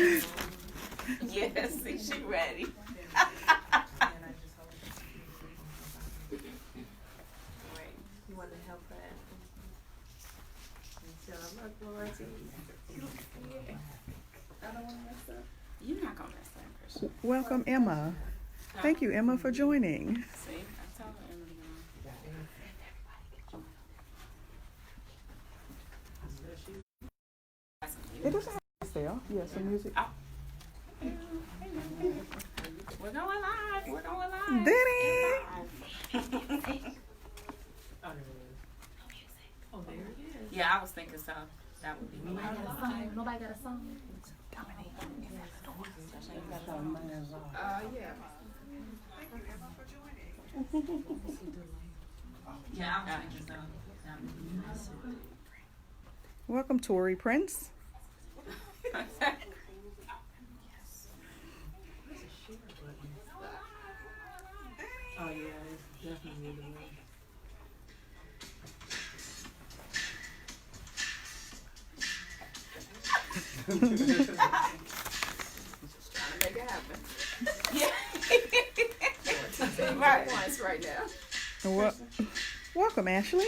Yes, see, she ready. You want to help her? So I'm not going to. I don't want to mess up. You're not gonna mess up, Christian. Welcome, Emma. Thank you, Emma, for joining. See, I told her Emma to It doesn't have to sell. Yeah, some music. Oh. We're going live. We're going live. Denny! Oh, there it is. Yeah, I was thinking so. That would be Nobody got a song. Nobody got a song. Yeah. Yeah, I was thinking so. That would be nice. Welcome, Tori Prince. Oh, yeah, it's definitely the one. Trying to make it happen. Yeah. Right. Once right now. Welcome, Ashley.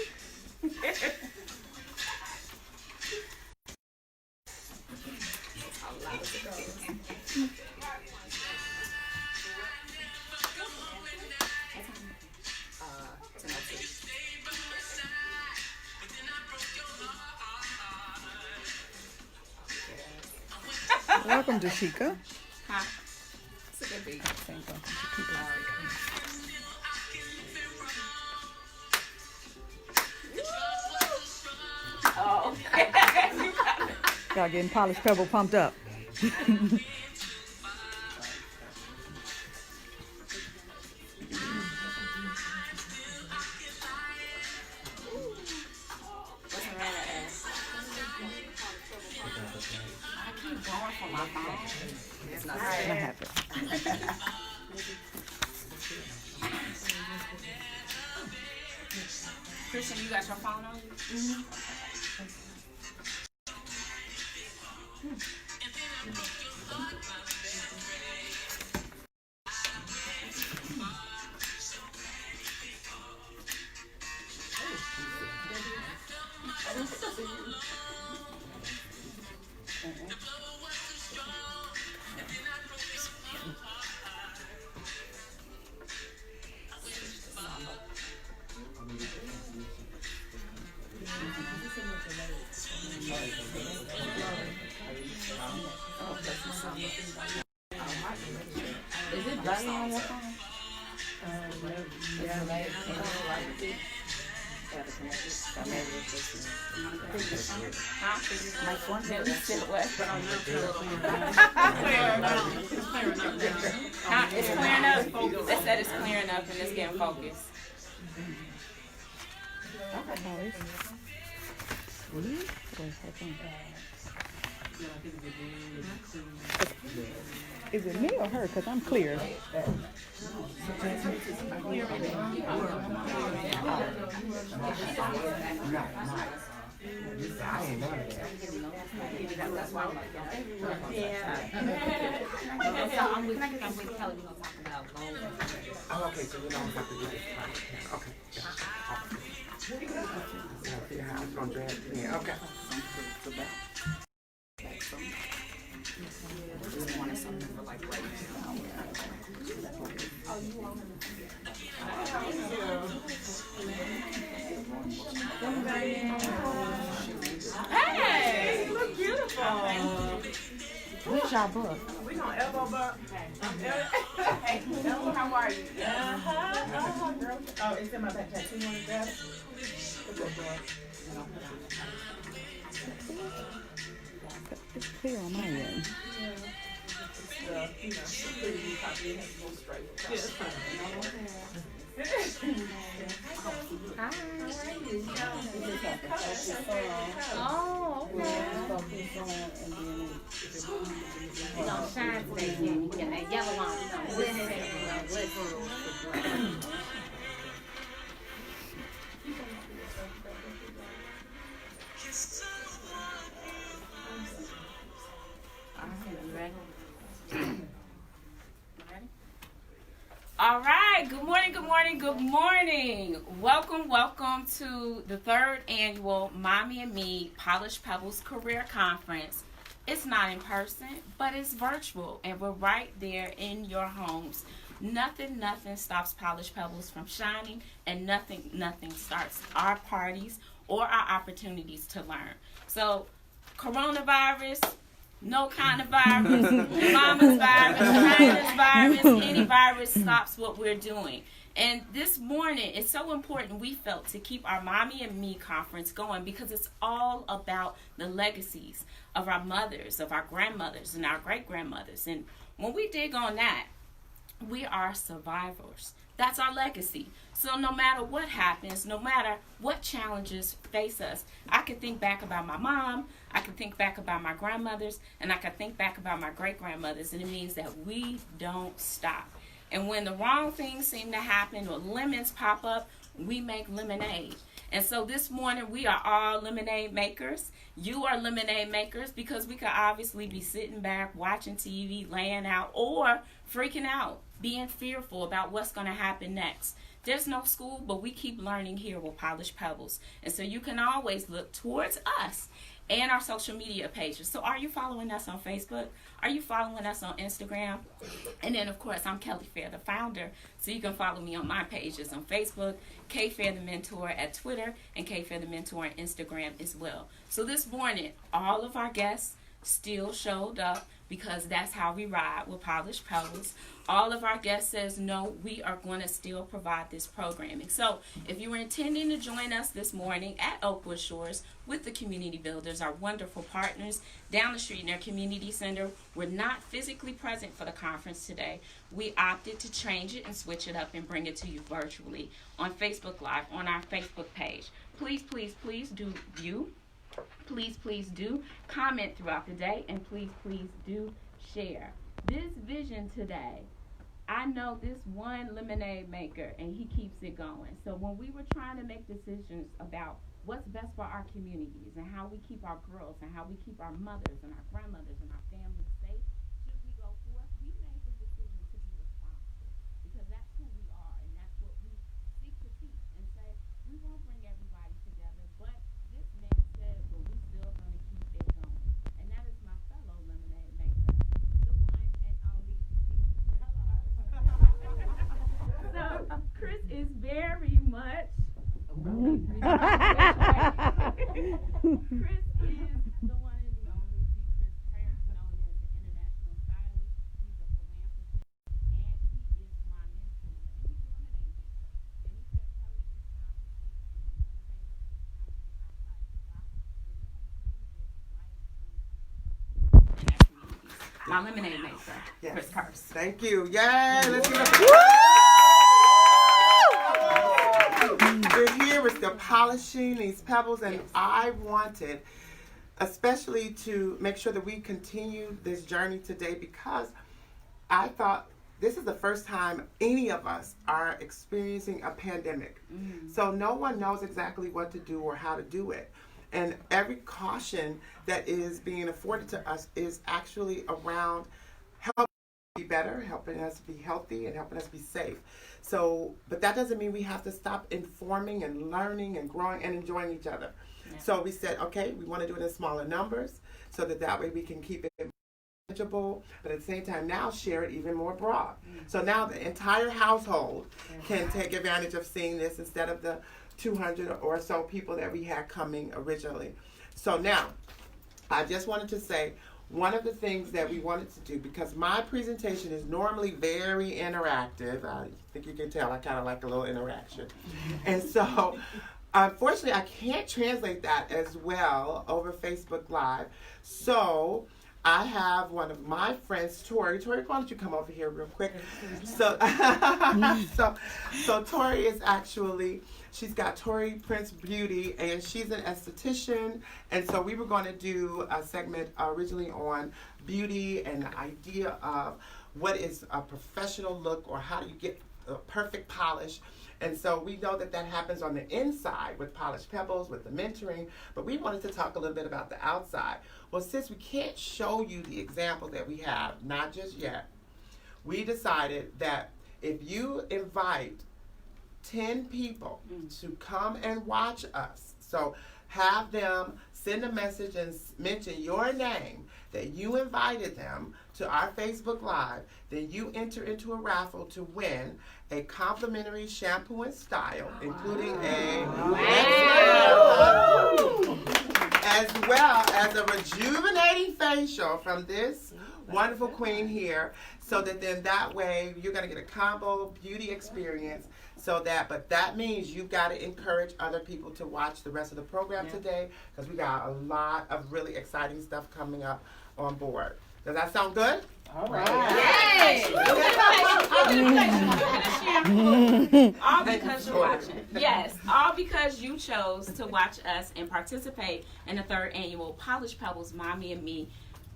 Welcome, Dashika. Huh? It's a good beat. Oh. Y'all getting polished pebble pumped up. It's not I have it. Christian, you got your phone on you? Mm-hmm. Is it right on your phone? Yeah, like, My phone never still away. It's clearing up. They said it's clearing up and it's getting focused. Is it me or her? Because I'm clear. I'm with Kelly. We're gonna talk about gold. Oh, okay, so we don't have to do this podcast. Okay. Yeah, how it's gonna drag me in. Okay. Just wanted something for like right now. Hey, you look beautiful. Where's y'all book? We gonna elbow buck. Hey, how are you? Girl. Oh, it's in my backpack. You want to grab it? It's clear on my end. Oh, okay. It's gonna shine today. Yeah, that yellow one. You ready? morning, good morning, good morning. Welcome to the third annual Mommy and Me Polished Pebbles Career Conference. It's not in person, but it's virtual, and we're right there in your homes. Nothing stops Polished Pebbles from shining, and nothing starts our parties or our opportunities to learn. So, coronavirus, no kind of virus, mama's virus, China's virus, any virus stops what we're doing. And this morning, it's so important, we felt, to keep our Mommy and Me conference going because it's all about the legacies of our mothers, of our grandmothers, and our great-grandmothers. And when we dig on that, we are survivors. That's our legacy. So no matter what happens, no matter what challenges face us, I can think back about my mom, I can think back about my grandmothers, and I can think back about my great-grandmothers, and it means that we don't stop. And when the wrong things seem to happen or lemons pop up, we make lemonade. And so this morning, we are all lemonade makers. You are lemonade makers because we could obviously be sitting back, watching TV, laying out, or freaking out, being fearful about what's going to happen next. There's no school, but we keep learning here with Polished Pebbles. And so you can always look towards us and our social media pages. So are you following us on Facebook? Are you following us on Instagram? And then, of course, I'm Kelly Fair, the founder. So you can follow me on my pages on Facebook, K Fair the Mentor at Twitter, and K Fair the Mentor on Instagram as well. So this morning, all of our guests still showed up because that's how we ride with Polished Pebbles. All of our guests says, no, we are going to still provide this programming. So if you were intending to join us this morning at Oakwood Shores with the community builders, our wonderful partners down the street in their community center, we're not physically present for the conference today. We opted to change it and switch it up and bring it to you virtually on Facebook Live, on our Facebook page. Please do view. Please do comment throughout the day, and please do share. This vision today, I know this one lemonade maker, and he keeps it going. So when we were trying to make decisions about what's best for our communities and how we keep our girls and how we keep our mothers and our grandmothers and our families safe, should we go forth? We made the decision to be responsible because that's who we are, and that's what we seek to teach and say, we won't bring everybody together, but this man said, well, we still going to keep it going. And that is my fellow lemonade maker, the one and only So Chris is very much Chris is the one and the only Chris Parrish, known as the international stylist. He's a philanthropist, and he is my mentor. And he's a lemonade maker. And he said, Kelly, it's time to think and be innovative. It's time to think outside the box. We're going to bring this right into my lemonade maker, Yes. Chris Parrish. Thank you. Yay! Let's give it We're here, we're still polishing these pebbles, and I wanted especially to make sure that we continue this journey today because I thought this is the first time any of us are experiencing a pandemic. So no one knows exactly what to do or how to do it. And every caution that is being afforded to us is actually around helping us be better, helping us be healthy, and helping us be safe. So, but that doesn't mean we have to stop informing and learning and growing and enjoying each other. Yeah. So we said, okay, we want to do it in smaller numbers so that way we can keep it manageable, but at the same time now share it even more broad. So now the entire household can take advantage of seeing this instead of the 200 or so people that we had coming originally. So now, I just wanted to say, one of the things that we wanted to do, because my presentation is normally very interactive, I think you can tell I kind of like a little interaction. And so, unfortunately, I can't translate that as well over Facebook Live. So, I have one of my friends, Tori. Tori, why don't you come over here real quick? So Tori is actually, she's got Tori Prince Beauty, and she's an esthetician. And so we were going to do a segment originally on beauty and the idea of what is a professional look or how do you get a perfect polish. And so we know that that happens on the inside with Polished Pebbles, with the mentoring, but we wanted to talk a little bit about the outside. Well, since we can't show you the example that we have, not just yet, we decided that if you invite 10 people to come and watch us, so have them send a message and mention your name that you invited them to our Facebook Live, then you enter into a raffle to win a complimentary shampoo and style, including as well as a rejuvenating facial from this wonderful queen here, so that then that way you're going to get a combo beauty experience. But that means you've got to encourage other people to watch the rest of the program today, because we got a lot of really exciting stuff coming up on board. Does that sound good? All right. Yay! All because you're watching. Yes, all because you chose to watch us and participate in the 3rd annual Polish Pebbles Mommy and Me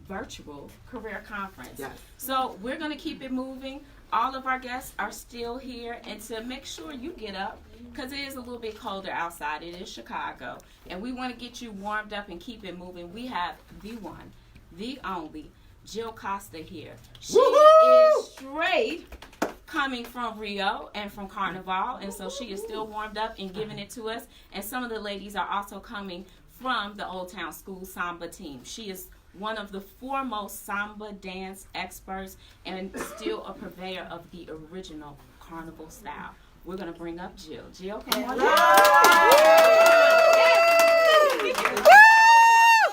virtual career conference. Yes. So we're going to keep it moving. All of our guests are still here, and to make sure you get up, because it is a little bit colder outside. It is Chicago, and we want to get you warmed up and keep it moving. We have the one, the only, Jill Costa here. She is straight coming from Rio and from Carnival, and so she is still warmed up and giving it to us. And some of the ladies are also coming from the Old Town School Samba team. She is one of the foremost samba dance experts and still a purveyor of the original carnival style. We're going to bring up Jill. Jill, come on.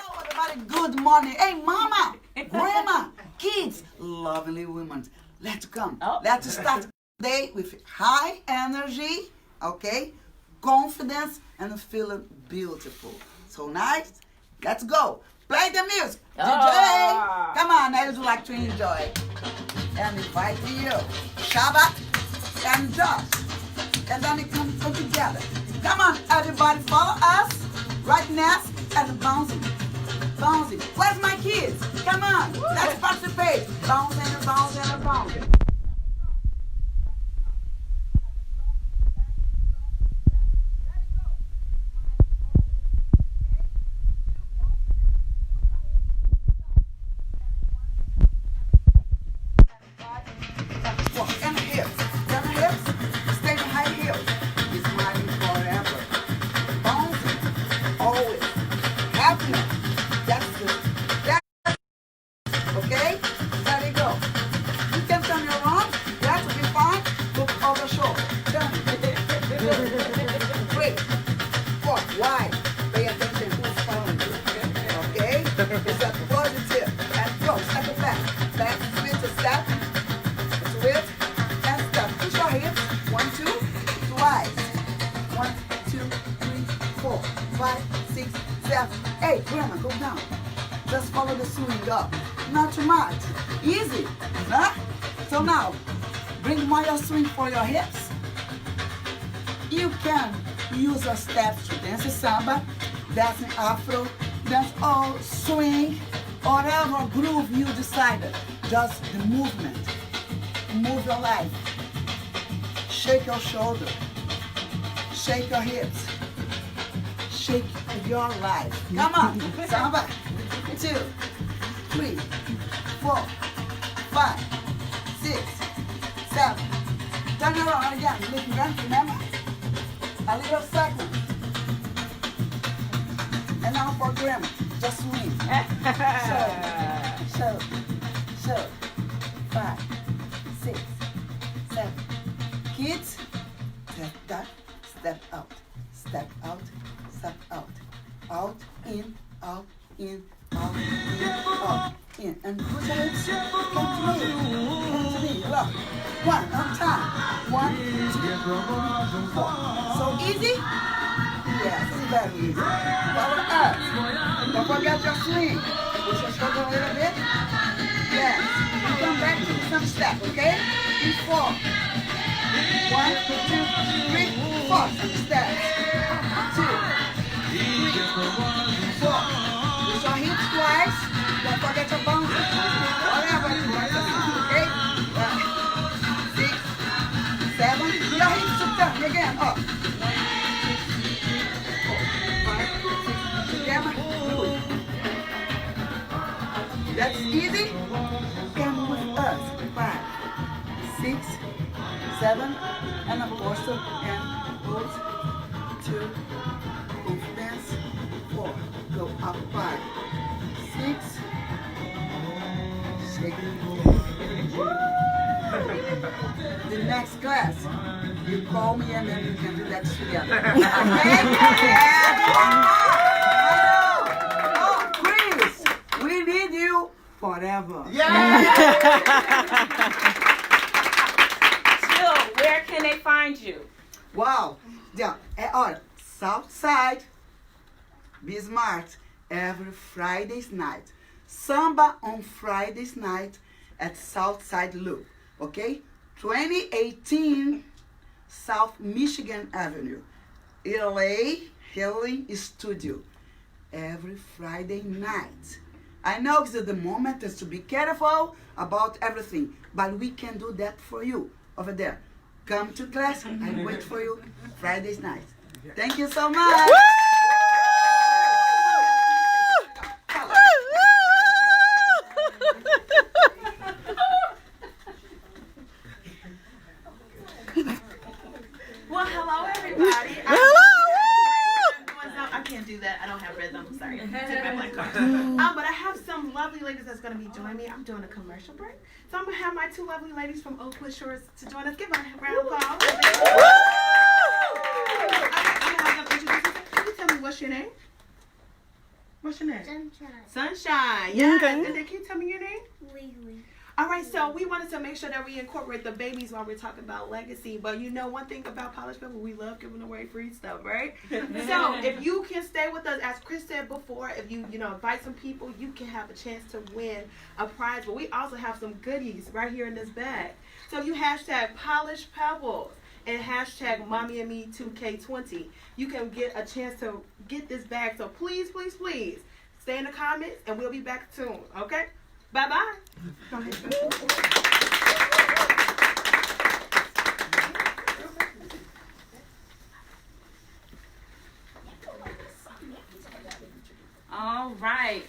Everybody, good morning. Hey, mama, grandma, kids, lovely women. Let's come. Oh. Let's start the day with high energy, okay, confidence, and feeling beautiful. So nice. Let's go. Play the music. DJ, come on, I would like to enjoy. And invite you, Shabbat and Josh. And then we come together. Come on, everybody, follow us. Right next and bouncing. Bouncing. Where's my kids? Come on, let's participate. Bouncing and bouncing and bouncing. It's a positive and go, step it back. Back, switch a step, switch and step. Push your hips, 1, 2, twice. 1, 2, 3, 4, 5, 6, 7, 8. Grandma, go down. Just follow the swing up. Not too much. Easy, huh? So now, bring more your swing for your hips. You can use your steps to dance a samba, dance an afro, dance all swing, whatever groove you decided. Just the movement. Move your life. Shake your shoulder. Shake your hips. Shake your life. Come on. Samba. 2, 3, 4, 5, 6, 7. Turn around again. Look around, remember? A little second. And now for grandma, just swing. So. 5, 6, 7. Kids, step back, step out, step out, step out. Out, in, out, in, out, in, out, in. And put your hips, come to me. Look. 1, on time. 1, 2, 3, 4. So easy? Yes, it's very easy. Follow us. Don't forget your swing. Push your shoulder a little bit. Yes. And come back to some step, okay? In 4. 1, 2, 3, 4. Some steps. 2, 3, 4. Push your hips twice. Don't forget your bones. Whatever you want to do, okay? 6, 7. Your hips to turn again. Up. That's easy. Come with us. 5, 6, 7, and of course, and hold, 2, both hands, 4, go up 5, 6, shake the next class, you call me and then we can do that together. Okay? Oh, Chris, we need you forever. Jill, where can they find you? Wow. Yeah. On South Side, be smart. Every Friday's night. Samba on Friday's night at Southside Loop. Okay? 2018 South Michigan Avenue. LA Healing Studio. Every Friday night. I know it's the moment is to be careful about everything, but we can do that for you over there. Come to class. I wait for you Fridays night. Thank you so much. Well, hello everybody. I can't do that. I don't have rhythm. Sorry. Take my black card. But I have some lovely ladies that's going to be joining me. I'm doing a commercial break. So I'm going to have my 2 lovely ladies from Oakwood Shores to join us. Give them a round of applause. Can you tell me what's your name? What's your name? Sunshine. Yeah. Okay. And then can you tell me your name? Wee. All right, so we wanted to make sure that we incorporate the babies while we're talking about legacy. But you know one thing about Polished Pebbles, we love giving away free stuff, right? So if you can stay with us, as Chris said before, if you invite some people, you can have a chance to win a prize. But we also have some goodies right here in this bag. So you hashtag Polished Pebbles and hashtag Mommy and Me 2K20. You can get a chance to get this bag. So please, please, please stay in the comments and we'll be back soon, okay? Bye-bye. Go ahead. All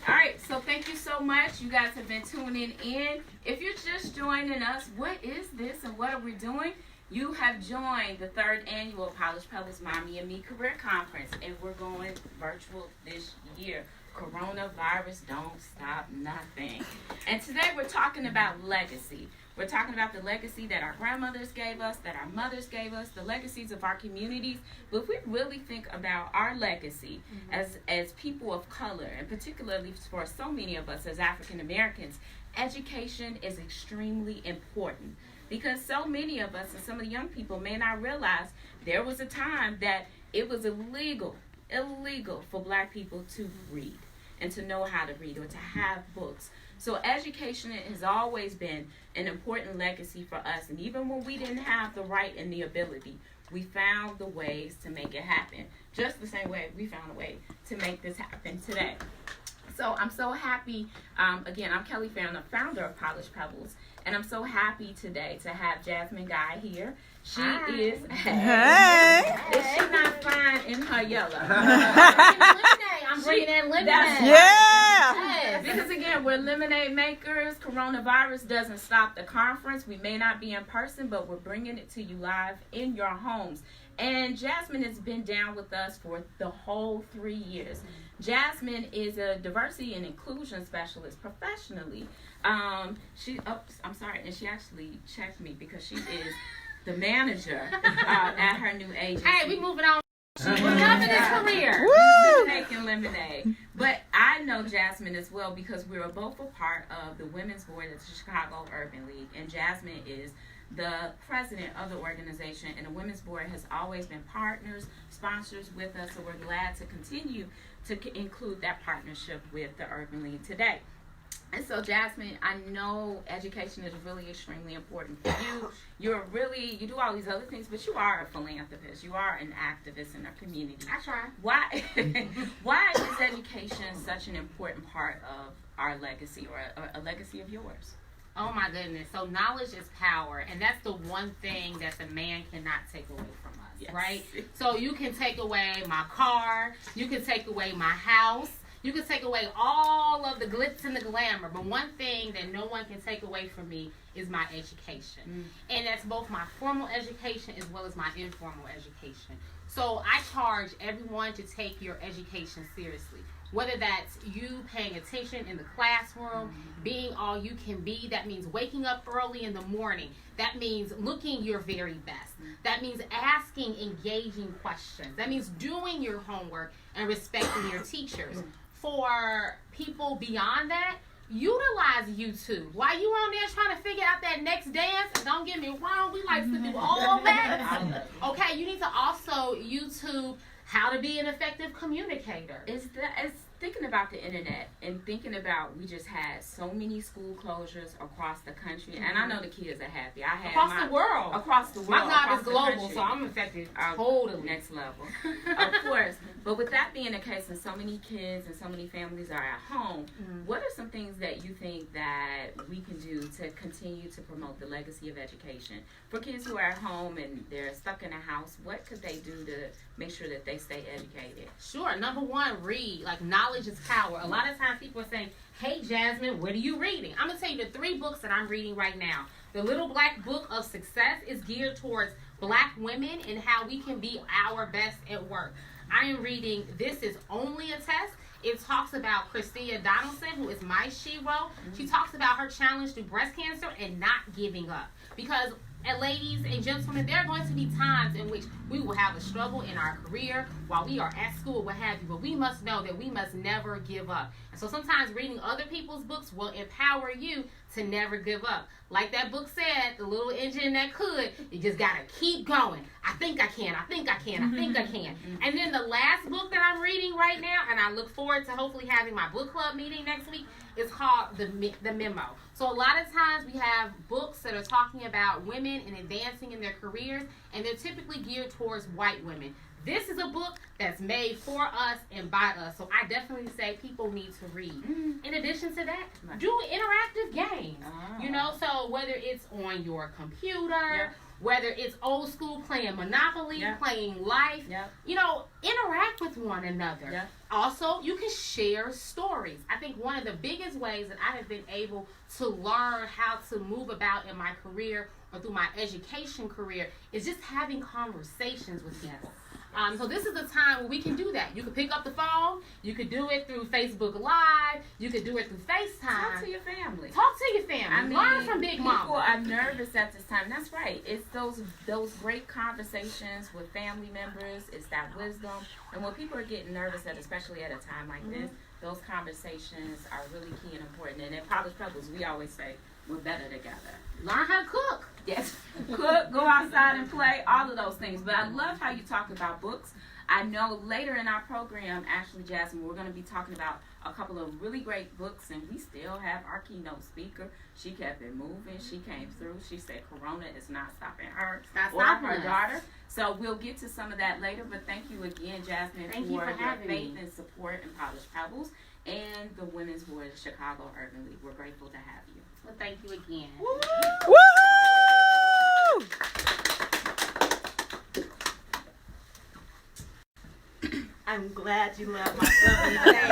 right, so thank you so much. You guys have been tuning in. If you're just joining us, what is this and what are we doing? You have joined the 3rd annual Polished Pebbles Mommy and Me Career Conference, and we're going virtual this year. Coronavirus don't stop nothing. And today we're talking about legacy. We're talking about the legacy that our grandmothers gave us, that our mothers gave us, the legacies of our communities. But if we really think about our legacy as people of color, and particularly for so many of us as African Americans, education is extremely important. Because so many of us and some of the young people may not realize there was a time that it was illegal for Black people to read and to know how to read or to have books. So education has always been an important legacy for us. And even when we didn't have the right and the ability, we found the ways to make it happen. Just the same way we found a way to make this happen today. So I'm so happy. Again, I'm Kelly Farron, the founder of Polished Pebbles. And I'm so happy today to have Jasmine Guy here. She is. Hey. Is she not fine in her yellow? I'm bringing in lemonade. Yeah. Because again, we're lemonade makers. Coronavirus doesn't stop the conference. We may not be in person, but we're bringing it to you live in your homes. And Jasmine has been down with us for the whole 3 years. Jasmine is a diversity and inclusion specialist professionally. And she actually checked me because she is the manager at her new agency. Hey, we moving on. We're loving this career. Woo! Making lemonade. But I know Jasmine as well because we were both a part of the women's board at the Chicago Urban League. And Jasmine is the president of the organization, and the women's board has always been partners, sponsors with us. So we're glad to continue to include that partnership with the Urban League today. And so, Jasmine, I know education is really extremely important for you. You do all these other things, but you are a philanthropist. You are an activist in our community. I try. Why is education such an important part of our legacy, or a legacy of yours? Oh my goodness. So knowledge is power, and that's the one thing that the man cannot take away from us, Yes. right? So you can take away my car, you can take away my house, You can take away all of the glitz and the glamour, but one thing that no one can take away from me is my education. And that's both my formal education as well as my informal education. So I charge everyone to take your education seriously. Whether that's you paying attention in the classroom, being all you can be, that means waking up early in the morning. That means looking your very best. That means asking engaging questions. That means doing your homework and respecting your teachers. For people beyond that, utilize YouTube. While you on there trying to figure out that next dance, and don't get me wrong, we like to do all that. Okay, you need to also YouTube how to be an effective communicator. It's thinking about the internet and thinking about, we just had so many school closures across the country, and I know the kids are happy. I had Across the world. My job is global, so I'm affected totally. Next level. Of course. But with that being the case, and so many kids and so many families are at home, what are some things that you think that we can do to continue to promote the legacy of education? For kids who are at home and they're stuck in a house, what could they do to make sure that they stay educated? Sure. Number one, read. Like, knowledge is power. A lot of times people are saying, hey, Jasmine, what are you reading? I'm going to tell you the 3 books that I'm reading right now. The Little Black Book of Success is geared towards Black women and how we can be our best at work. I am reading This Is Only a Test. It talks about Christina Donaldson, who is my shero. She talks about her challenge through breast cancer and not giving up. Because, ladies and gentlemen, there are going to be times in which we will have a struggle in our career while we are at school, what have you. But we must know that we must never give up. And so sometimes reading other people's books will empower you to never give up. Like that book said, the little engine that could, you just got to keep going. I think I can, I think I can, I think I can. And then the last book that I'm reading right now, and I look forward to hopefully having my book club meeting next week, is called The Memo. So a lot of times we have books that are talking about women and advancing in their careers, and they're typically geared towards white women. This is a book that's made for us and by us. So I definitely say people need to read. In addition to that, do interactive games. You know, so whether it's on your computer, whether it's old school playing Monopoly, playing Life, you know, interact with one another. Also, you can share stories. I think one of the biggest ways that I have been able to learn how to move about in my career or through my education career is just having conversations with people. So this is the time where we can do that. You can pick up the phone. You could do it through Facebook Live. You could do it through FaceTime. Talk to your family. Talk to your family. I mean, learn from Big Mama. People are nervous at this time. That's right. It's those great conversations with family members. It's that wisdom. And when people are getting nervous, especially at a time like this, those conversations are really key and important. And at Polished Pebbles, we always say, we're better together. Learn how to cook. Yes, cook, go outside and play, all of those things. But I love how you talk about books. I know later in our program, Ashley Jasmine, we're going to be talking about a couple of really great books, and we still have our keynote speaker. She kept it moving. She came through. She said Corona is not stopping her or her daughter. So we'll get to some of that later. But thank you again, Jasmine, for your faith and support in Polished Pebbles and the Women's Board of Chicago Urban League. We're grateful to have you. Well, thank you again. Woo! I'm glad you love my lovely name.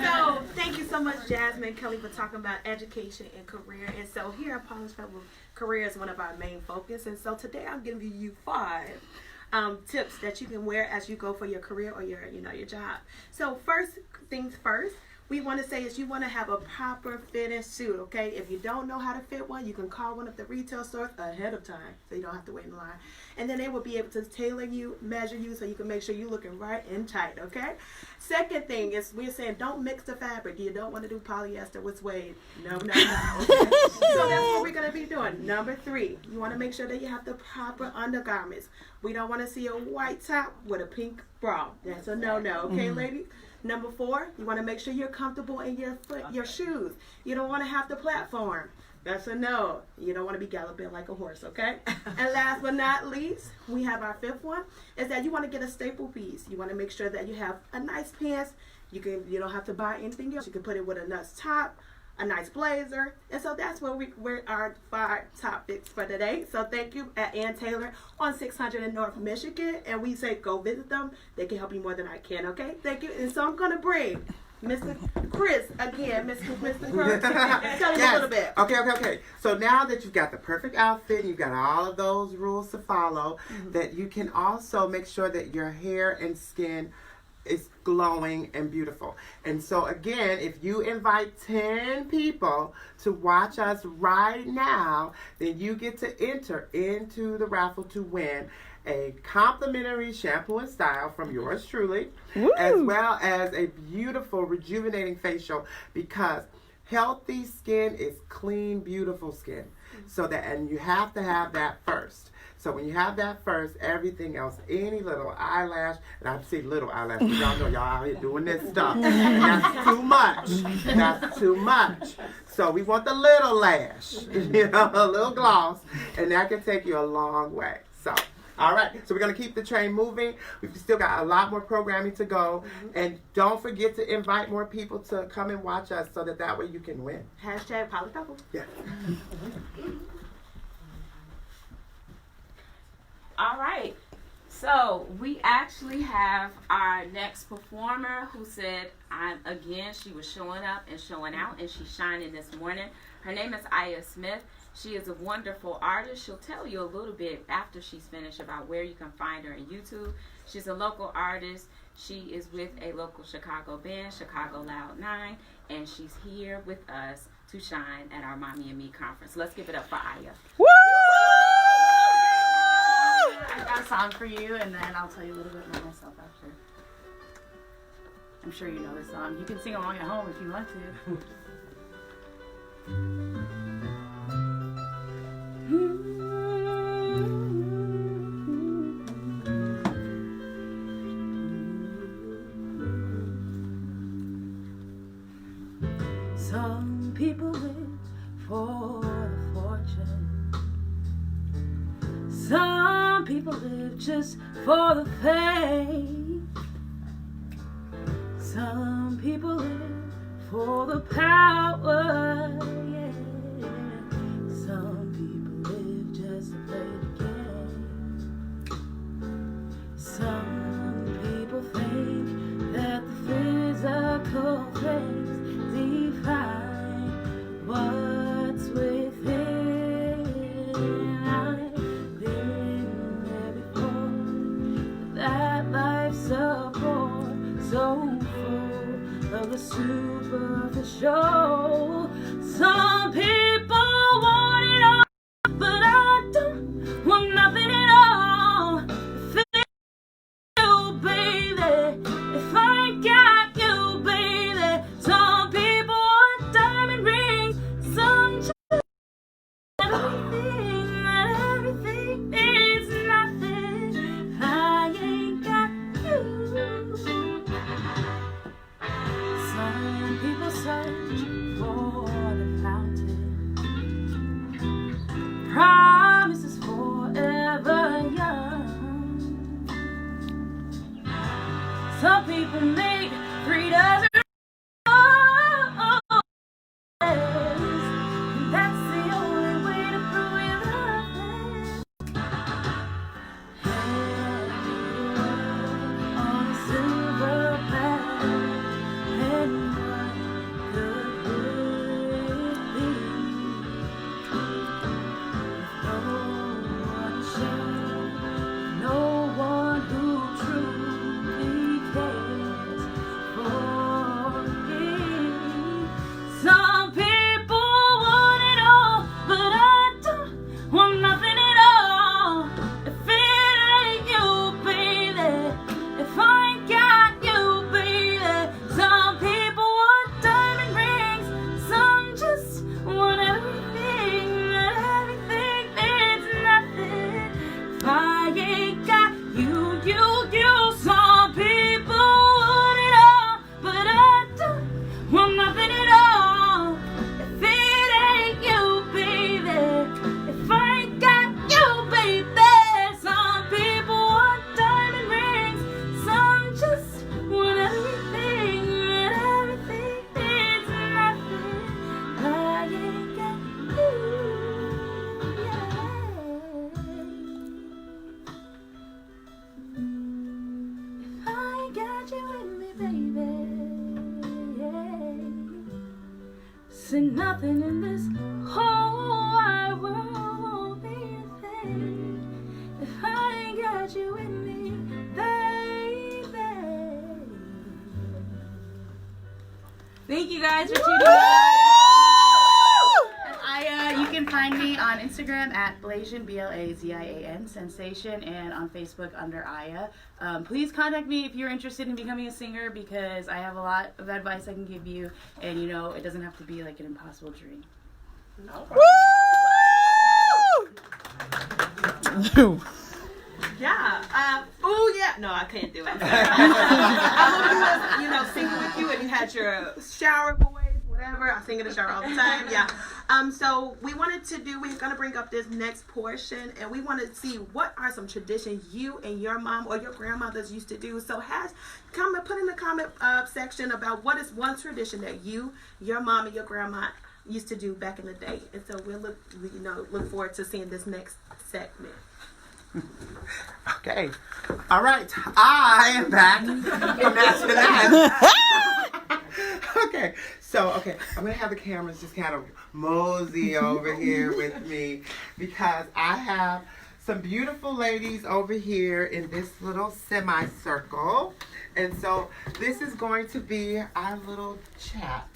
So thank you so much, Jasmine Kelly, for talking about education and career. And so here at Polished Pebbles, career is one of our main focus. And so today I'm giving you 5 tips that you can wear as you go for your career or your job. So first things first, we want to say is you want to have a proper fitting suit, okay? If you don't know how to fit one, you can call one of the retail stores ahead of time so you don't have to wait in line. And then they will be able to tailor you, measure you, so you can make sure you're looking right and tight, okay? Second thing is we're saying don't mix the fabric. You don't want to do polyester with suede. No. Okay? So that's what we're going to be doing. Number 3, you want to make sure that you have the proper undergarments. We don't want to see a white top with a pink bra. That's a no-no, okay, ladies? Number 4, you want to make sure you're comfortable in your shoes. You don't want to have the platform. That's a no. You don't want to be galloping like a horse, okay? And last but not least, we have our 5th one, is that you want to get a staple piece. You want to make sure that you have a nice pants. You don't have to buy anything else. You can put it with a nice top, a nice blazer. And so that's where our 5 topics for today. So thank you at Ann Taylor on 600 in North Michigan. And we say go visit them. They can help you more than I can, okay? Thank you. And so I'm going to bring Mr. Chris, again, Mr. Chris, tell him a little bit. Okay. So now that you've got the perfect outfit, you've got all of those rules to follow, that you can also make sure that your hair and skin is glowing and beautiful. And so again, if you invite 10 people to watch us right now, then you get to enter into the raffle to win a complimentary shampoo and style from yours truly, as well as a beautiful rejuvenating facial, because healthy skin is clean, beautiful skin. So that, and you have to have that first. So when you have that first, everything else, any little eyelash, and I say little eyelash, because y'all know y'all out here doing this stuff. And that's too much. That's too much. So we want the little lash, a little gloss, and that can take you a long way. So, all right. So we're going to keep the train moving. We've still got a lot more programming to go. And don't forget to invite more people to come and watch us so that way you can win. Hashtag Polish Pebbles. Yeah. All right. So we actually have our next performer who said, she was showing up and showing out, and she's shining this morning. Her name is Aya Smith. She is a wonderful artist. She'll tell you a little bit after she's finished about where you can find her on YouTube. She's a local artist. She is with a local Chicago band, Chicago Loud 9, and she's here with us to shine at our Mommy and Me conference. Let's give it up for Aya. Woo! I've got a song for you, and then I'll tell you a little bit about myself after. I'm sure you know this song. You can sing along at home if you want to. Some people live for the fortune. Some people live just for the fame. Some people live for the power. Yeah. Some people live just to play the game. Some people think that the physical things define what's within. I've been there before. That life's a bore, so full of the superficial. Some people want it all, but I don't want nothing at all. If you, baby, if I ain't got you, baby. Some people want diamond rings, some just everything means nothing if I ain't got you. Some people search for the fountain, promises forever young. Some people make 3 dozen. That's the only way to prove you love it. On a silver platter, and what good would it be if no one shared, no one who truly cares for me? Some people want it all, but I don't want nothing at all. If it ain't you, baby, if I ain't got you, baby. Some people want diamond rings, some just want everything, but everything means nothing if I ain't got you, you. Some people want it all, but I don't want nothing at all. If it ain't you, baby, if I ain't got you, baby. Some people want diamond rings, some just want everything, but everything means nothing if I ain't got you. If I ain't got you with me, baby. and nothing in this whole wide world won't be a thing if I ain't got you with me, baby. Thank you guys for tuning in. You can find me on Instagram at Blasian, BLAZIAN, Sensation, and on Facebook under Aya. Please contact me if you're interested in becoming a singer, because I have a lot of advice I can give you, and you know, it doesn't have to be like an impossible dream. Woo! Yeah. Oh yeah. No, I can't do it. I hope you was, singing with you and you had your shower voice, whatever. I sing in the shower all the time. Yeah. So we're gonna bring up this next portion, and we want to see what are some traditions you and your mom or your grandmothers used to do. So put in the comment section about what is one tradition that you, your mom, and your grandma used to do back in the day. And so we'll look forward to seeing this next segment. Okay. All right. I am back from that. Okay. So, I'm going to have the cameras just kind of mosey over here with me, because I have some beautiful ladies over here in this little semicircle. And so this is going to be our little chat.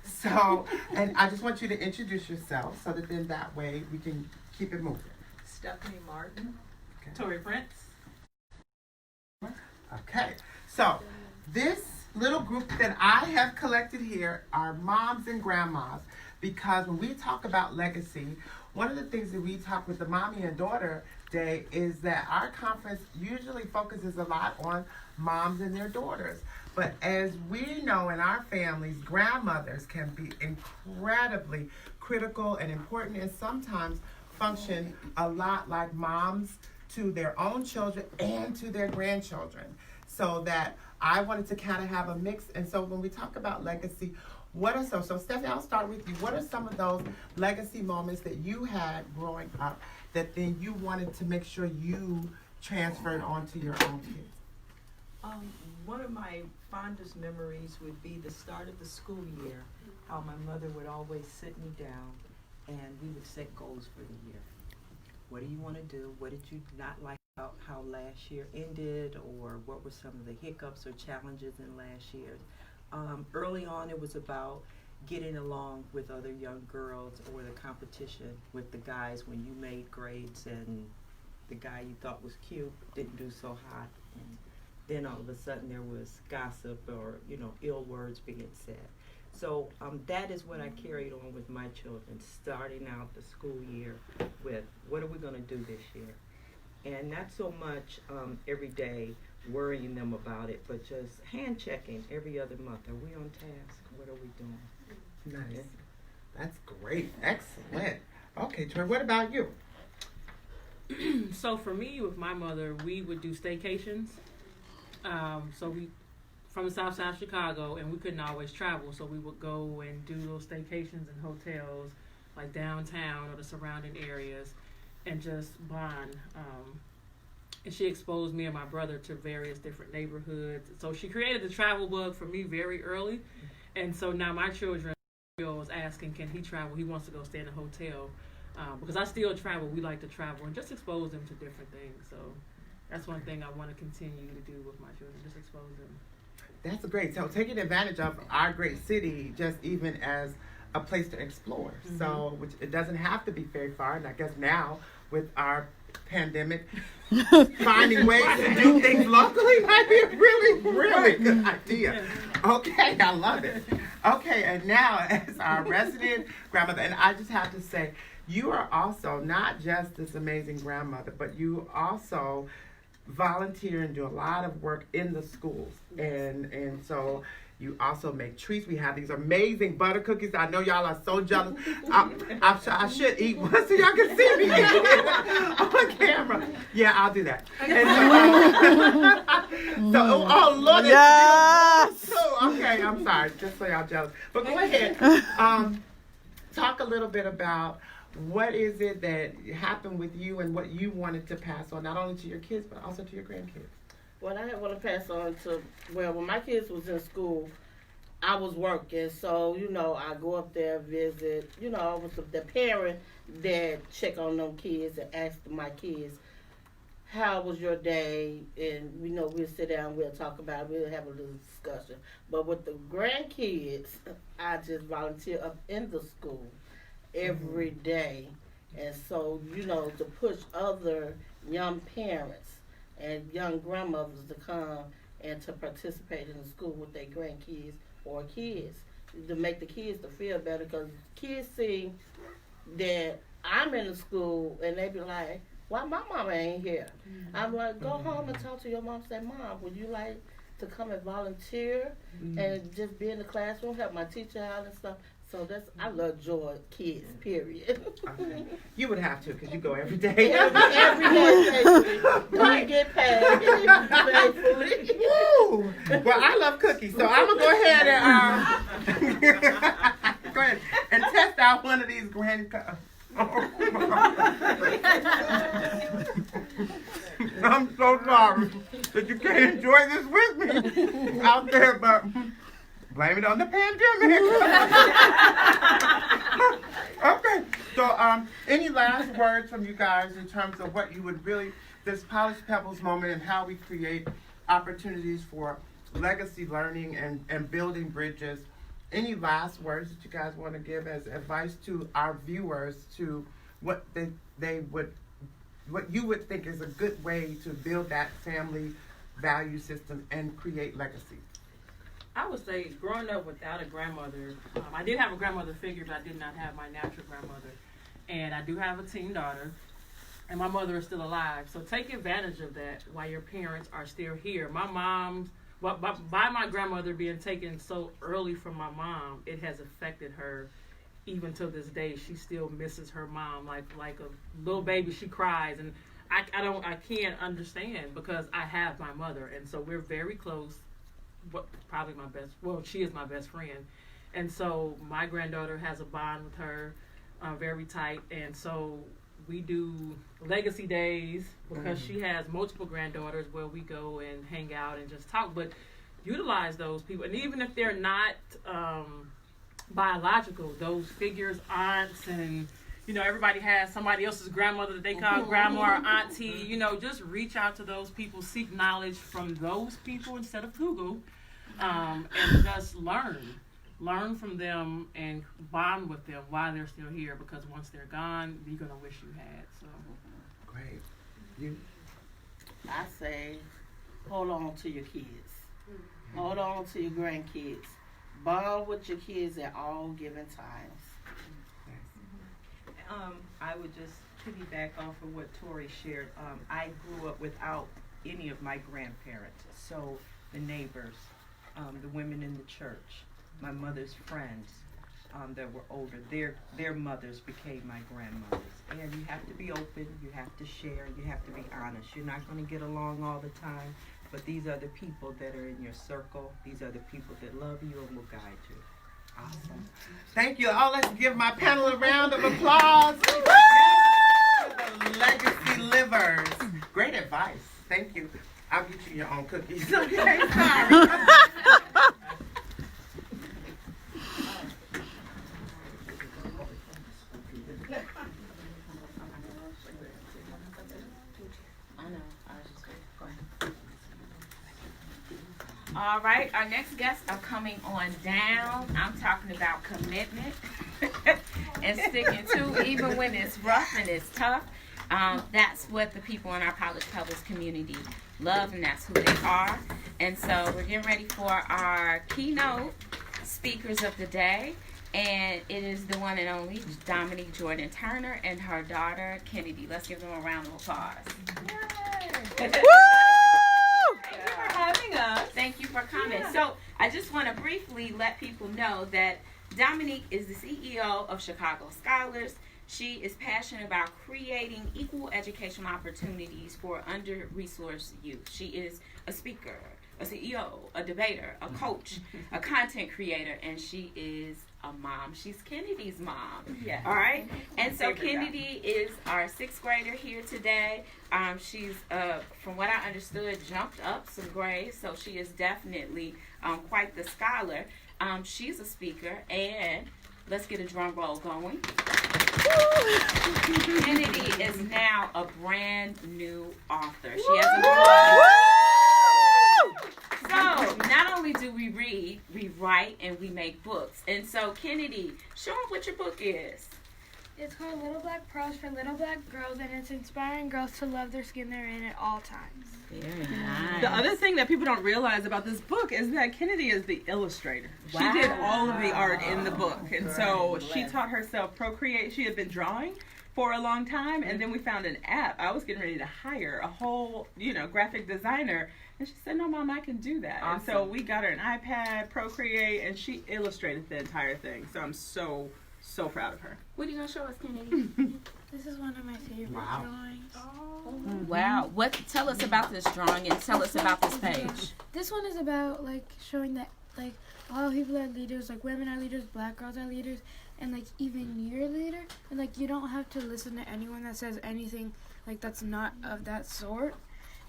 So, and I just want you to introduce yourself so that then that way we can keep it moving. Stephanie Martin. Okay. Tori Prince. Okay, so this little group that I have collected here are moms and grandmas, because when we talk about legacy, one of the things that we talk with the Mommy and Daughter Day is that our conference usually focuses a lot on moms and their daughters. But as we know in our families, grandmothers can be incredibly critical and important, and sometimes function a lot like moms to their own children and to their grandchildren. So that I wanted to kind of have a mix. And so when we talk about legacy, so Stephanie, I'll start with you. What are some of those legacy moments that you had growing up that then you wanted to make sure you transferred onto your own kids? One of my fondest memories would be the start of the school year, how my mother would always sit me down and we would set goals for the year. What do you want to do? What did you not like about how last year ended, or what were some of the hiccups or challenges in last year? Early on, it was about getting along with other young girls, or the competition with the guys when you made grades and the guy you thought was cute didn't do so hot. And then all of a sudden there was gossip or, ill words being said. So that is what I carried on with my children, starting out the school year with, what are we going to do this year? And not so much every day worrying them about it, but just hand checking every other month. Are we on task? What are we doing? Nice. Okay. That's great. Excellent. Okay, Troy, what about you? So for me, with my mother, we would do staycations. So we, from the south side of Chicago, and we couldn't always travel, so we would go and do those staycations in hotels, like downtown or the surrounding areas, and just bond. And she exposed me and my brother to various different neighborhoods. So she created the travel bug for me very early. And so now my children is asking, can he travel? He wants to go stay in a hotel. Because I still travel. We like to travel and just expose them to different things. So that's one thing I want to continue to do with my children, just expose them. That's great. So taking advantage of our great city just even as a place to explore. Mm-hmm. So which it doesn't have to be very far. And I guess now with our pandemic, finding ways to do things locally might be a really, really good idea. Okay, I love it. Okay, and now as our resident grandmother, and I just have to say, you are also not just this amazing grandmother, but you also volunteer and do a lot of work in the schools. And so you also make treats. We have these amazing butter cookies. I know y'all are so jealous. I should eat one so y'all can see me on camera. Yeah, I'll do that. And oh Lord. Yes. Okay, I'm sorry. Just so y'all jealous. But go ahead. Talk a little bit about what is it that happened with you and what you wanted to pass on, not only to your kids, but also to your grandkids. What I want to pass on to, when my kids was in school, I was working, so I go up there, visit. I was the parent that check on them kids and ask my kids, "How was your day?" And we'll sit down, we'll talk about it, we'll have a little discussion. But with the grandkids, I just volunteer up in the school every day, and so to push other young parents and young grandmothers to come and to participate in the school with their grandkids or kids, to make the kids to feel better, because kids see that I'm in the school and they be like, "Why my mama ain't here?" I'm like, "Go home and talk to your mom. Say, Mom, would you like to come and volunteer and just be in the classroom, help my teacher out and stuff?" So I love joy kids, period. Okay. You would have to, because you go every day. every day, don't get paid. Woo! Well, I love cookies, so I'm going to go ahead and go ahead and test out one of these granny I'm so sorry that you can't enjoy this with me out there, but blame it on the pandemic. Okay, so any last words from you guys in terms of what you would really, this Polished Pebbles moment and how we create opportunities for legacy learning and building bridges? Any last words that you guys want to give as advice to our viewers to what what you would think is a good way to build that family value system and create legacy? I would say growing up without a grandmother, I did have a grandmother figure, but I did not have my natural grandmother. And I do have a teen daughter, and my mother is still alive. So take advantage of that while your parents are still here. My mom's, by my grandmother being taken so early from my mom, it has affected her. Even to this day, she still misses her mom like a little baby. She cries, and I can't understand, because I have my mother, and so we're very close. Probably she is my best friend, and so my granddaughter has a bond with her, very tight, and so we do legacy days because she has multiple granddaughters where we go and hang out and just talk, but utilize those people, and even if they're not biological, those figures, aunts, and everybody has somebody else's grandmother that they call grandma or auntie. Just reach out to those people, seek knowledge from those people instead of Google, and just learn from them and bond with them while they're still here, because once they're gone, you're gonna wish you had. So great. You? I say, hold on to your kids. Hold on to your grandkids. Bond with your kids at all given times. I would just piggyback off of what Tori shared. I grew up without any of my grandparents, so the neighbors, the women in the church, my mother's friends that were older, their mothers became my grandmothers. And you have to be open, you have to share, you have to be honest. You're not going to get along all the time, but these are the people that are in your circle. These are the people that love you and will guide you. Awesome. Thank you. All, let's give my panel a round of applause. The legacy livers. Great advice. Thank you. I'll get you your own cookies. Okay, sorry. All right, our next guests are coming on down. I'm talking about commitment and sticking to, even when it's rough and it's tough. That's what the people in our Polished Pebbles community love, and that's who they are. And so we're getting ready for our keynote speakers of the day. And it is the one and only Dominique Jordan Turner and her daughter, Kennedy. Let's give them a round of applause. Yay! Having us. Thank you for coming. Yeah. So I just want to briefly let people know that Dominique is the CEO of Chicago Scholars. She is passionate about creating equal educational opportunities for under-resourced youth. She is a speaker, a CEO, a debater, a coach, a content creator, and she is a mom. She's Kennedy's mom. Yeah. All right. And so Kennedy is our 6th grader here today. She's, from what I understood, jumped up some grades, so she is definitely quite the scholar. She's a speaker, and let's get a drum roll going. Kennedy is now a brand new author. She has a book. So not only do we read, we write, and we make books. And so, Kennedy, show them what your book is. It's called Little Black Pearls for Little Black Girls, and it's inspiring girls to love their skin they're in at all times. Very nice. The other thing that people don't realize about this book is that Kennedy is the illustrator. She did all of the art in the book. And so she taught herself Procreate. She had been drawing for a long time, and then we found an app. I was getting ready to hire a whole, graphic designer. And she said, no, Mom, I can do that. Awesome. And so we got her an iPad, Procreate, and she illustrated the entire thing. So I'm so proud of her. What are you going to show us, Kennedy? This is one of my favorite drawings. Wow. Tell us about this drawing and tell us about this page. This one is about showing that all people are leaders, women are leaders, black girls are leaders, and even you're a leader, and you don't have to listen to anyone that says anything that's not of that sort,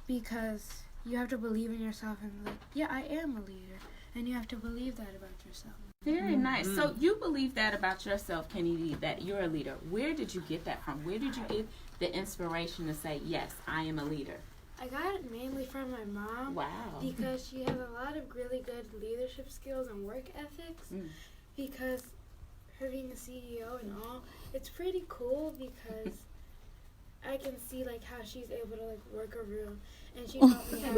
because you have to believe in yourself and yeah, I am a leader, and you have to believe that about yourself. Very nice. So you believe that about yourself, Kennedy, that you're a leader. Where did you get that from? Where did you get the inspiration to say, yes, I am a leader? I got it mainly from my mom. Wow. Because she has a lot of really good leadership skills and work ethics. Because her being a CEO and all, it's pretty cool because I can see how she's able to work a room, and she taught me how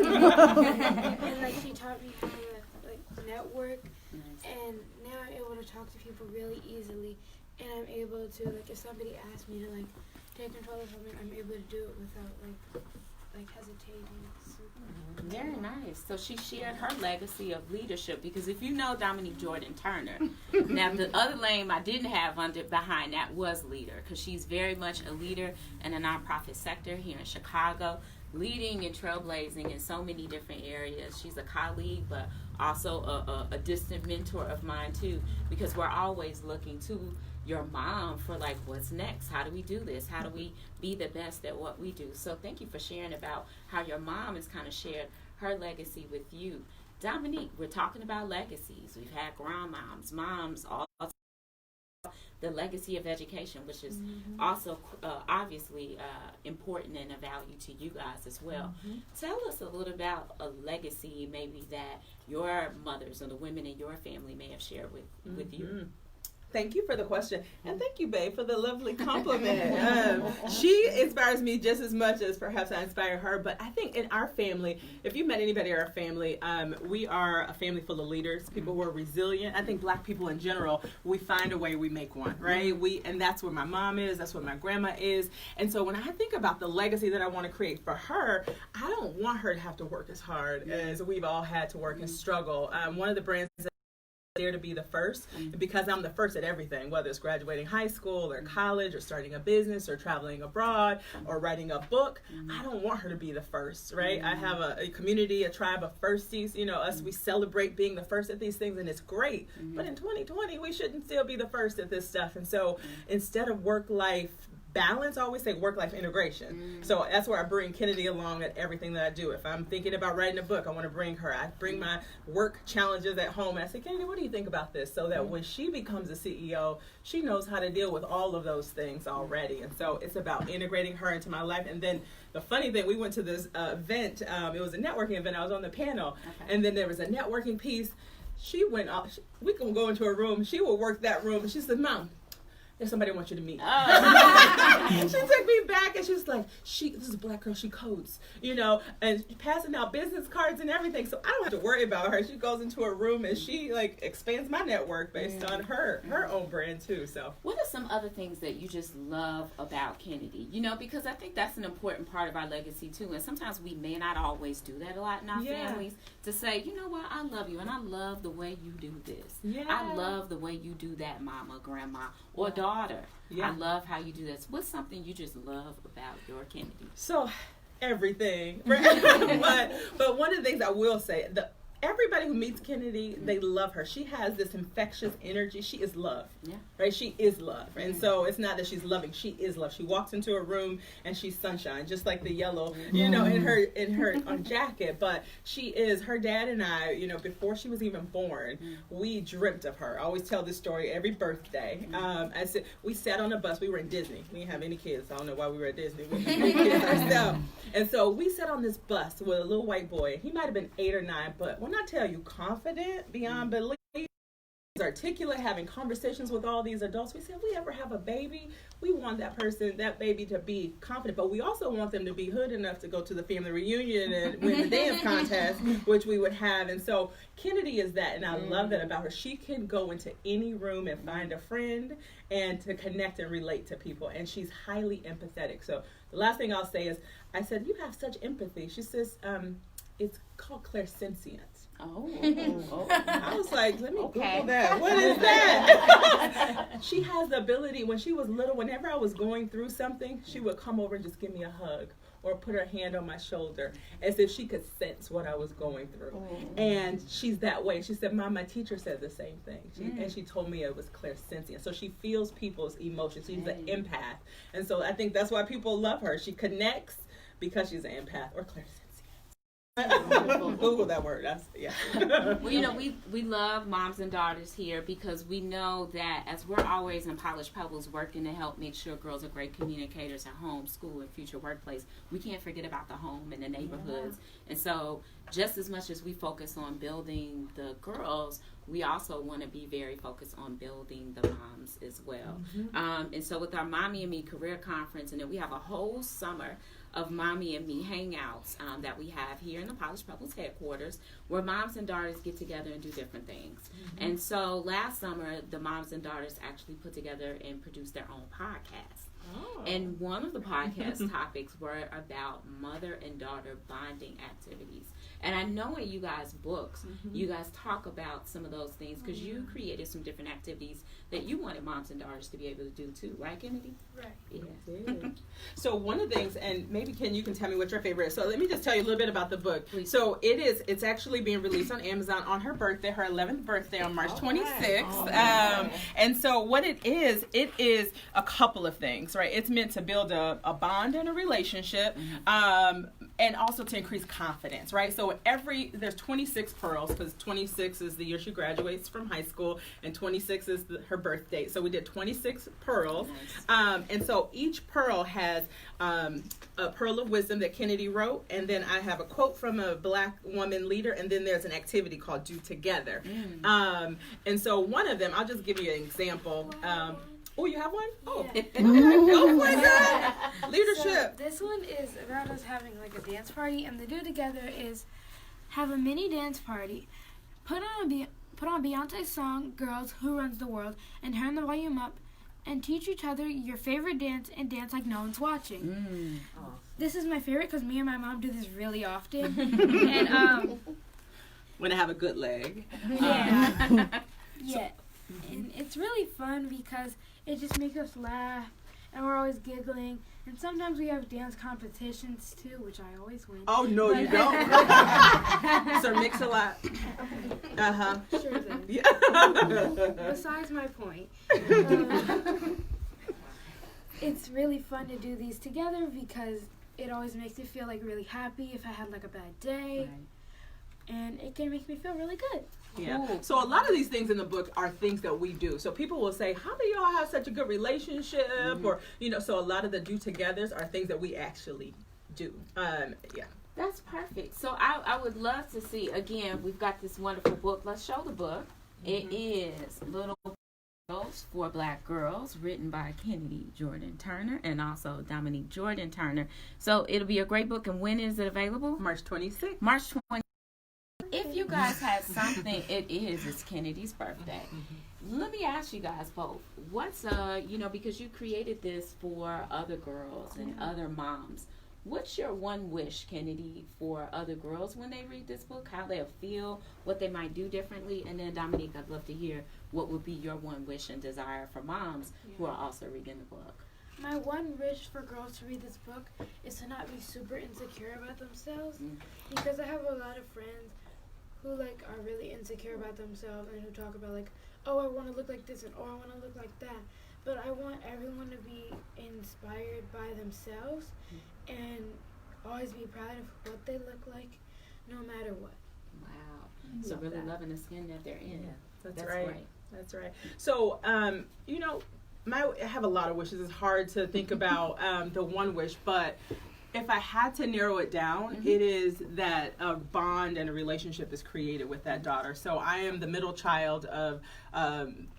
to, she taught me how to network, and now I'm able to talk to people really easily, and I'm able to if somebody asks me to take control of something, I'm able to do it without hesitating. Very nice. So she shared her legacy of leadership, because if you know Dominique Jordan Turner, now the other name I didn't have behind that was leader, because she's very much a leader in the nonprofit sector here in Chicago, leading and trailblazing in so many different areas. She's a colleague, but also a distant mentor of mine too, because we're always looking to your mom for what's next. How do we do this? How do we be the best at what we do? So thank you for sharing about how your mom has kind of shared her legacy with you. Dominique, we're talking about legacies. We've had grandmoms, moms, all the legacy of education, which is also obviously important and a value to you guys as well. Tell us a little about a legacy maybe that your mothers or the women in your family may have shared with you. Thank you for the question. And thank you, babe, for the lovely compliment. She inspires me just as much as perhaps I inspire her. But I think in our family, if you met anybody in our family, we are a family full of leaders, people who are resilient. I think black people in general, we find a way, we make one, right? And that's where my mom is. That's where my grandma is. And so when I think about the legacy that I want to create for her, I don't want her to have to work as hard as we've all had to work and struggle. One of the brands there to be the first, because I'm the first at everything, whether it's graduating high school or college or starting a business or traveling abroad or writing a book. I don't want her to be the first, right? I have a community, a tribe of firsties, us, we celebrate being the first at these things, and it's great. But in 2020, we shouldn't still be the first at this stuff. And so instead of work-life balance, I always say work-life integration. So that's where I bring Kennedy along at everything that I do. If I'm thinking about writing a book, I want to bring her. I bring my work challenges at home, and I say, Kennedy, what do you think about this? So that when she becomes a CEO, she knows how to deal with all of those things already. And so it's about integrating her into my life. And then the funny thing, we went to this event. It was a networking event. I was on the panel, and then there was a networking piece. She went off. We can go into a room. She would work that room, and she said, Mom, there's somebody I want you to meet. She took me back, and she was like, this is a black girl, she codes, and passing out business cards and everything. So I don't have to worry about her. She goes into a room and she expands my network based on her own brand too. So what are some other things that you just love about Kennedy? Because I think that's an important part of our legacy too. And sometimes we may not always do that a lot in our families, to say, you know what, I love you and I love the way you do this. I love the way you do that, mama, grandma, or daughter. I love how you do this. What's something you just love about your Kennedy? So everything, right? but one of the things I will say, everybody who meets Kennedy, they love her. She has this infectious energy. She is love, right? She is love. And so it's not that she's loving, she is love. She walks into a room and she's sunshine, just like the yellow, you know, in her jacket. But she is, her dad and I, you know, before she was even born, we dreamt of her. I always tell this story every birthday. I said, we sat on a bus. We were in Disney. We didn't have any kids. I don't know why we were at Disney. We had kids ourselves. And so we sat on this bus with a little white boy. He might have been 8 or 9, but when I tell you, confident beyond belief, articulate, having conversations with all these adults. We said, if we ever have a baby, we want that baby to be confident, but we also want them to be hood enough to go to the family reunion and win the dance contest, which we would have. And so Kennedy is that, and I love that about her. She can go into any room and find a friend and to connect and relate to people, and she's highly empathetic. So the last thing I'll say is, I said, you have such empathy. She says, it's called clairsentience. Oh. I was like, let me Google that. What is that? She has the ability, when she was little, whenever I was going through something, she would come over and just give me a hug or put her hand on my shoulder as if she could sense what I was going through. And she's that way. She said, Mom, my teacher said the same thing. And she told me it was clairsentient. So she feels people's emotions. She's an empath. And so I think that's why people love her. She connects because she's an empath or clairsentient. Google that word. Well, you know, we love moms and daughters here because we know that as we're always in Polished Pebbles working to help make sure girls are great communicators at home, school, and future workplace, we can't forget about the home and the neighborhoods. And so just as much as we focus on building the girls, we also want to be very focused on building the moms as well. And so with our Mommy and Me Career Conference, and then we have a whole summer of Mommy and Me hangouts that we have here in the Polished Pebbles headquarters, where moms and daughters get together and do different things. And so last summer, the moms and daughters actually put together and produced their own podcast. And one of the podcast topics were about mother and daughter bonding activities. And I know in you guys' books, you guys talk about some of those things because you created some different activities that you wanted moms and daughters to be able to do too, right, Kennedy? Right. Yeah. So one of the things, and maybe you can tell me what your favorite is. So let me just tell you a little bit about the book. So it's actually being released on Amazon on her birthday, her 11th birthday on March 26th. And so what it is a couple of things, right? It's meant to build a bond and a relationship, and also to increase confidence, right? So there's 26 pearls, because 26 is the year she graduates from high school, and 26 is her birth date. So we did 26 pearls. And so each pearl has a pearl of wisdom that Kennedy wrote, and then I have a quote from a Black woman leader, and then there's an activity called Do Together. And so one of them, I'll just give you an example. Oh, you have one? Oh, yeah. Oh my God! Leadership. So this one is about us having like a dance party, and the Do Together is have a mini dance party, put on Beyonce's song "Girls Who Runs the World" and turn the volume up, and teach each other your favorite dance and dance like no one's watching. This is my favorite because me and my mom do this really often. And when I have a good leg. Yeah. Yeah. And it's really fun because it just makes us laugh, and we're always giggling. And sometimes we have dance competitions too, which I always win. Oh no, you don't. So mix a lot. Sure then. Yeah. Besides my point, it's really fun to do these together because it always makes me feel like really happy if I had like a bad day, and it can make me feel really good. Yeah. So a lot of these things in the book are things that we do. So people will say, how do y'all have such a good relationship? Or, so a lot of the do-togethers are things that we actually do. Yeah. That's perfect. So I would love to see, again, we've got this wonderful book. Let's show the book. It is Little Girls for Black Girls, written by Kennedy Jordan Turner and also Dominique Jordan Turner. So it'll be a great book. And when is it available? March 26th. March 26th. If you guys have something, it's Kennedy's birthday. Let me ask you guys both, what's, because you created this for other girls and other moms, what's your one wish, Kennedy, for other girls when they read this book, how they'll feel, what they might do differently? And then Dominique, I'd love to hear what would be your one wish and desire for moms who are also reading the book. My one wish for girls to read this book is to not be super insecure about themselves, because I have a lot of friends who like are really insecure about themselves and who talk about like, oh, I want to look like this and oh, I want to look like that. But I want everyone to be inspired by themselves and always be proud of what they look like, no matter what. Wow. So really loving the skin that they're in. Yeah, that's right. Great. That's right. So, you know, I have a lot of wishes. It's hard to think about the one wish, but if I had to narrow it down, it is that a bond and a relationship is created with that daughter. So I am the middle child of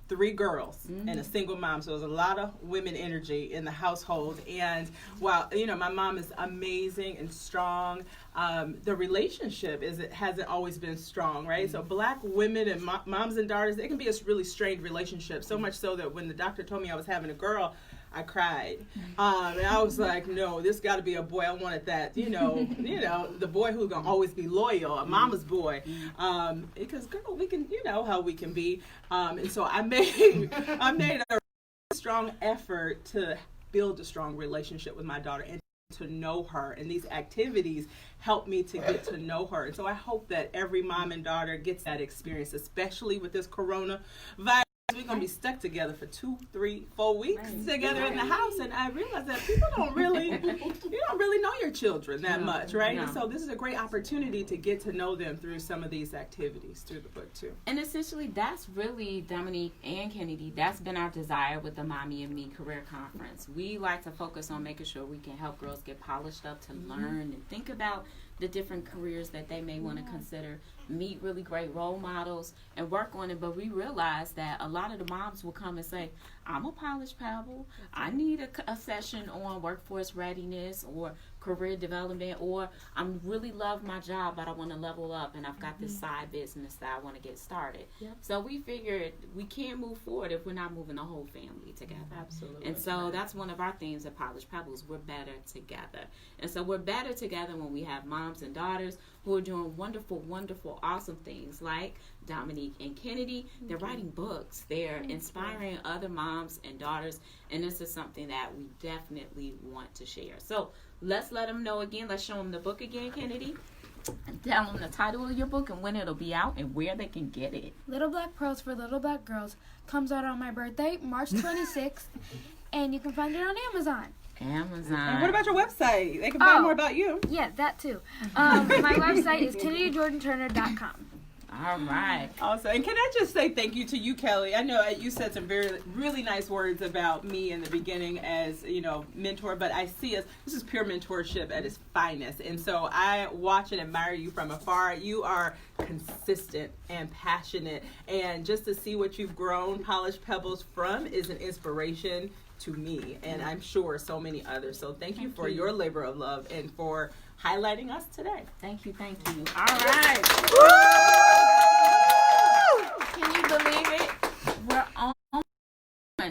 3 girls and a single mom. So there's a lot of women energy in the household. And while, you know, my mom is amazing and strong, the relationship hasn't always been strong, right? So Black women and moms and daughters, it can be a really strained relationship. So much so that when the doctor told me I was having a girl, I cried. And I was like, no, this got to be a boy. I wanted that, you know, the boy who's going to always be loyal, a mama's boy. Because, girl, we can, you know how we can be. And so I made a strong effort to build a strong relationship with my daughter and to know her. And these activities help me to get to know her. And so I hope that every mom and daughter gets that experience, especially with this coronavirus. We're going to be stuck together for 2, 3, 4 weeks together in the house, and I realized that people don't really know your children that much, right? No. And so this is a great opportunity to get to know them through some of these activities through the book too. And essentially, that's really, Dominique and Kennedy, that's been our desire with the Mommy and Me Career Conference. We like to focus on making sure we can help girls get polished up to learn and think about the different careers that they may want to consider, meet really great role models, and work on it. But we realized that a lot of the moms will come and say, I'm a polished pebble. I need a session on workforce readiness or career development, or I really love my job, but I want to level up, and I've got this side business that I want to get started. So we figured we can't move forward if we're not moving the whole family together. Absolutely. And so that's one of our themes at Polished Pebbles. We're better together. And so we're better together when we have moms and daughters who are doing wonderful, wonderful, awesome things like Dominique and Kennedy. They're writing books. They're inspiring other moms and daughters. And this is something that we definitely want to share. So let's let them know again. Let's show them the book again, Kennedy. And tell them the title of your book and when it'll be out and where they can get it. Little Black Pearls for Little Black Girls comes out on my birthday, March 26th, and you can find it on Amazon. Amazon. And what about your website? They can find more about you. Yeah, that too. My website is KennedyJordanTurner.com. All right. Awesome. And can I just say thank you to you, Kelly? I know you said some really nice words about me in the beginning as, you know, mentor, but I see this is pure mentorship at its finest. And so I watch and admire you from afar. You are consistent and passionate. And just to see what you've grown Polished Pebbles from is an inspiration to me, and I'm sure so many others. So thank you for your labor of love and for highlighting us today. Thank you. All right. Can you believe it? We're on.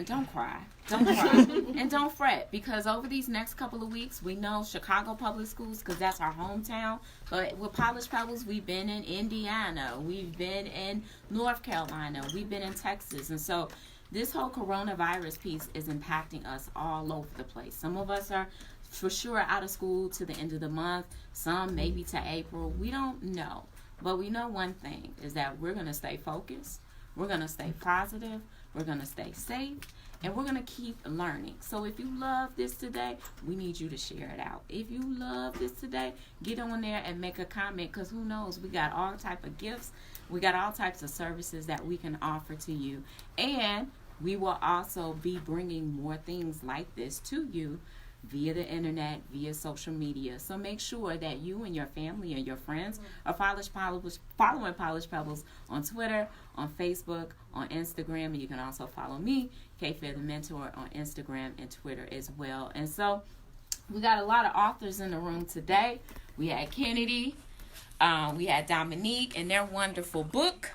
Don't cry. And don't fret, because over these next couple of weeks, we know Chicago Public Schools, because that's our hometown. But with Polished Pebbles, we've been in Indiana. We've been in North Carolina. We've been in Texas. And so this whole coronavirus piece is impacting us all over the place. Some of us are for sure out of school to the end of the month. Some maybe to April. We don't know. But we know one thing is that we're going to stay focused. We're going to stay positive. We're going to stay safe. And we're going to keep learning. So if you love this today, we need you to share it out. If you love this today, get on there and make a comment, because who knows, we got all type of gifts. We got all types of services that we can offer to you. And we will also be bringing more things like this to you via the internet, via social media. So make sure that you and your family and your friends are following Polished Pebbles on Twitter, on Facebook, on Instagram, and you can also follow me, K-Fair the Mentor, on Instagram and Twitter as well. And so we got a lot of authors in the room today. We had Kennedy, we had Dominique, and their wonderful book,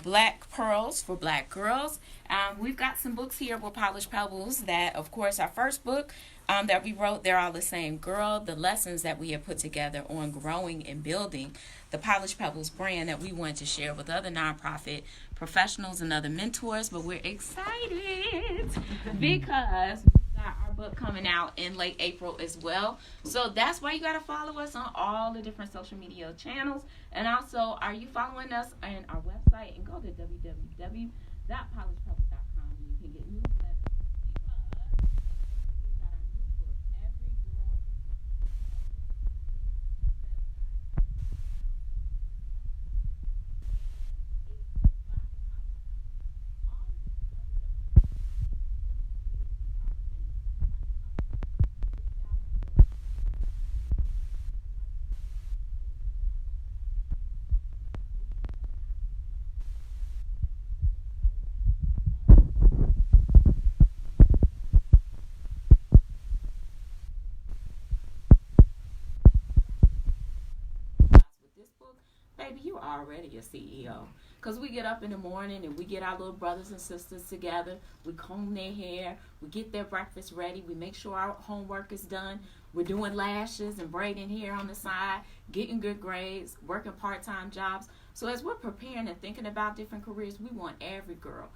Black Pearls for Black Girls. We've got some books here with Polished Pebbles that, of course, our first book that we wrote, They're All the Same Girl, the lessons that we have put together on growing and building the Polished Pebbles brand that we want to share with other nonprofit professionals and other mentors. But we're excited because we got our book coming out in late April as well. So that's why you got to follow us on all the different social media channels. And also, are you following us on our website? And go to www.polishpebbles.com and you can get newsletters. We got our new book, Every Girl with this book, baby, you are already a CEO. Because we get up in the morning and we get our little brothers and sisters together. We comb their hair. We get their breakfast ready. We make sure our homework is done. We're doing lashes and braiding hair on the side, getting good grades, working part-time jobs. So as we're preparing and thinking about different careers, we want every girl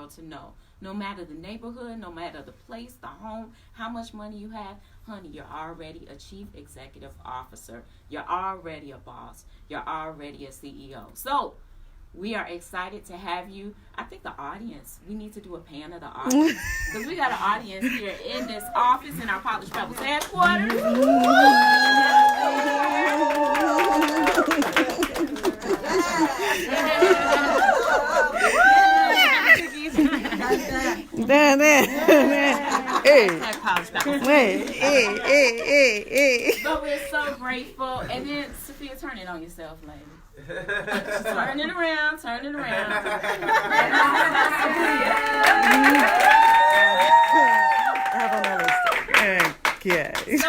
to know, no matter the neighborhood, no matter the place, the home, how much money you have, honey, you're already a chief executive officer. You're already a boss. You're already a CEO. So we are excited to have you. I think the audience, we need to do a pan of the audience because we got an audience here in this office in our Polish Pebbles headquarters. But we're so grateful. And then, Sophia, turn it on yourself, lady. Turn it around. So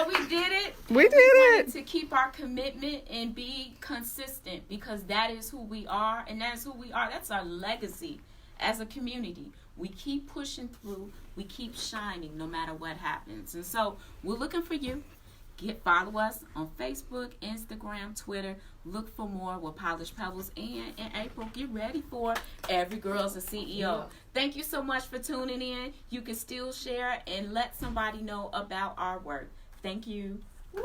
we did it. We did it. To keep our commitment and be consistent because that is who we are and that is who we are. That's our legacy as a community. We keep pushing through. We keep shining no matter what happens. And so we're looking for you. Follow us on Facebook, Instagram, Twitter. Look for more with Polish Pebbles. And in April, get ready for Every Girl's a CEO. Yeah. Thank you so much for tuning in. You can still share and let somebody know about our work. Thank you. Woo!